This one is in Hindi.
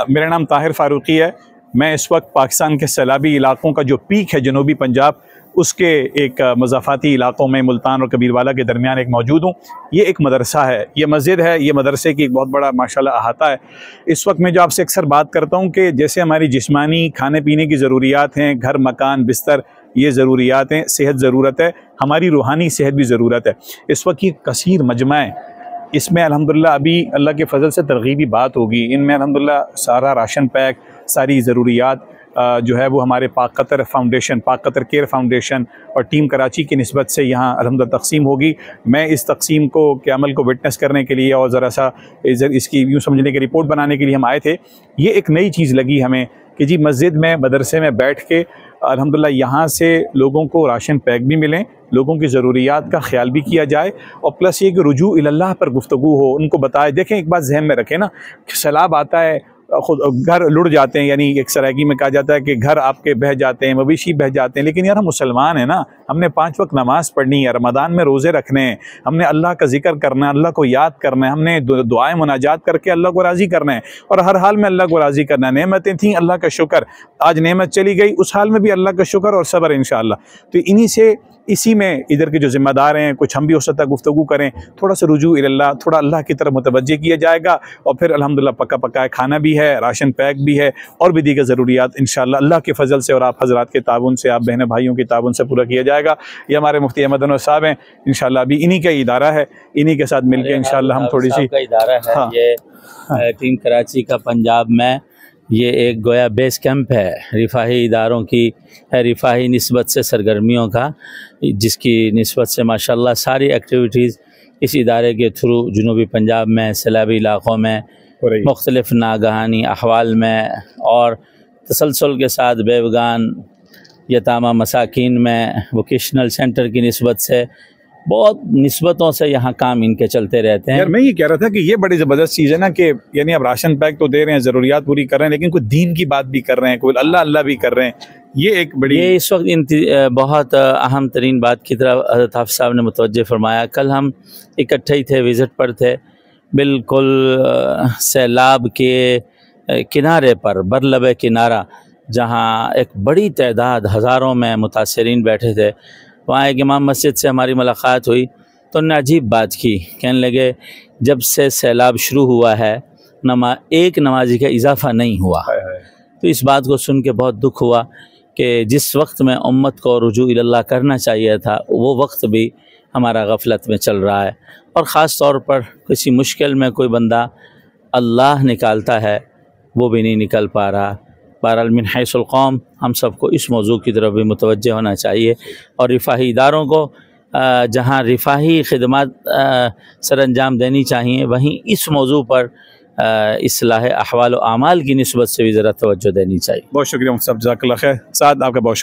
मेरा नाम ताहिर फ़ारूकी है। मैं इस वक्त पाकिस्तान के सैलाबी इलाक़ों का जो पीक है जनूबी पंजाब, उसके एक मज़ाफ़ाती इलाक़ों में मुल्तान और कबीरवाला के दरमियान एक मौजूद हूँ। ये एक मदरसा है, ये मस्जिद है, ये मदरसे की एक बहुत बड़ा माशाल्लाह अहाता है। इस वक्त मैं जो आपसे अक्सर बात करता हूँ कि जैसे हमारी जिस्मानी खाने पीने की ज़रूरियात हैं, घर मकान बिस्तर ये ज़रूरियात हैं, सेहत ज़रूरत है, हमारी रूहानी सेहत भी ज़रूरत है। इस वक्त की कसीर मजमा है, इसमें अल्हम्दुलिल्लाह अभी अल्लाह के फ़ज़ल से तरग़ीबी बात होगी। इनमें अल्हम्दुलिल्लाह सारा राशन पैक, सारी ज़रूरियात जो है वो हमारे पाक कतर फाउंडेशन, पाक कतर केयर फाउंडेशन और टीम कराची की निस्बत से यहाँ अल्हम्दुलिल्लाह तक़सीम होगी। मैं इस तक़सीम के अमल को विटनेस करने के लिए और ज़रा सा इसकी यूँ समझने की रिपोर्ट बनाने के लिए हम आए थे। ये एक नई चीज़ लगी हमें कि जी मस्जिद में, मदरसे में बैठ के अल्हम्दुलिल्लाह यहाँ से लोगों को राशन पैक भी मिलें, लोगों की ज़रूरियात का ख्याल भी किया जाए और प्लस ये कि रुजू इल्लाह पर गुफ्तगू हो, उनको बताए। देखें, एक बात जहन में रखें ना, सैलाब आता है, खुद घर लुढ़ जाते हैं, यानी एक सरायगी में कहा जाता है कि घर आपके बह जाते हैं, मवेशी बह जाते हैं, लेकिन यार हम मुसलमान हैं ना, हमने 5 वक्त नमाज़ पढ़नी है, रमज़ान में रोज़े रखने हैं, हमने अल्लाह का जिक्र करना है, अल्लाह को याद करना है, हमने दुआएं मुनाजात करके अल्लाह को राज़ी करना है और हर हाल में अल्लाह को राज़ी करना है। नेमतें थीं, अल्लाह का शुक्र, आज नेमत चली गई, उस हाल में भी अल्लाह का शुक्र और सब्र इंशाअल्लाह। तो इन्हीं से, इसी में इधर के जो ज़िम्मेदार हैं, कुछ हम भी हो सकता है गुफ्तगू करें, थोड़ा सा रुजू इल्लाह, थोड़ा अल्लाह की तरफ मुतवज्जे किया जाएगा और फिर अल्हम्दुलिल्लाह पका पकाया खाना भी है, राशन पैक भी है और भी दीगर ज़रूरियात इंशाअल्लाह अल्लाह के फ़ज़ल से और आप हज़रात के ताउन से, आप बहन भाइयों के ताउन से पूरा किया जाएगा। ये हमारे मुफ्ती अहमद अनवर साहब हैं, इंशाअल्लाह अभी इन्हीं का इदारा है, इन्हीं के साथ मिलकर इंशाअल्लाह हम थोड़ी सी इदारा है। हाँ, ये टीम कराची का पंजाब में ये एक गोया बेस कैंप है रिफाही इदारों की, है रिफाही निस्बत से सरगर्मियों का, जिसकी निस्बत से माशाल्लाह सारी एक्टिविटीज़ इस इदारे के थ्रू जनूबी पंजाब में सैलाबी इलाक़ों में मुख्तलिफ़ नागहानी अहवाल में और तसलसल के साथ बेवगान यतामा मसाकिन में वोकेशनल सेंटर की निस्बत से बहुत निस्बतों से यहाँ काम इनके चलते रहते हैं। यार मैं ये कह रहा था कि ये बड़ी ज़बरदस्त चीज़ है ना कि यानी आप राशन पैक तो दे रहे हैं, ज़रूरियात पूरी कर रहे हैं, लेकिन कोई दीन की बात भी कर रहे हैं, कोई अल्लाह अल्लाह भी कर रहे हैं। ये एक बड़ी, ये इस वक्त बहुत अहम तरीन बात की तरफ हज़रत हाफ़िज़ साहब ने मुतवज्जे फरमाया। कल हम इकट्ठे ही थे, विज़िट पर थे, बिल्कुल सैलाब के किनारे पर, बरलब किनारा, जहाँ एक बड़ी तादाद हज़ारों में मुतासरीन बैठे थे। वहाँ एक इमाम मस्जिद से हमारी मुलाकात हुई तो उन्होंने अजीब बात की, कहने लगे जब से सैलाब शुरू हुआ है एक नमाजी का इजाफ़ा नहीं हुआ। तो इस बात को सुन के बहुत दुख हुआ कि जिस वक्त में उम्मत को रुजू इल्लाह करना चाहिए था, वो वक्त भी हमारा गफलत में चल रहा है। और ख़ास तौर पर किसी मुश्किल में कोई बंदा अल्लाह निकालता है, वो भी नहीं निकल पा रहा। बहरहाल मिन हैसुल कौम हम सबको इस मौजू की तरफ भी मुतवज्जे होना चाहिए और रिफाही इदारों को जहाँ रिफाही खिदमत सर अंजाम देनी चाहिए, वहीं इस मौजू पर इस्लाह अहवाल व आमाल की निस्बत से भी ज़रा तवज्जो देनी चाहिए। बहुत शुक्रिया मुफ्ती साहब, जज़ाकल्लाह खैर। साथ आपका बहुत शुक्रिया।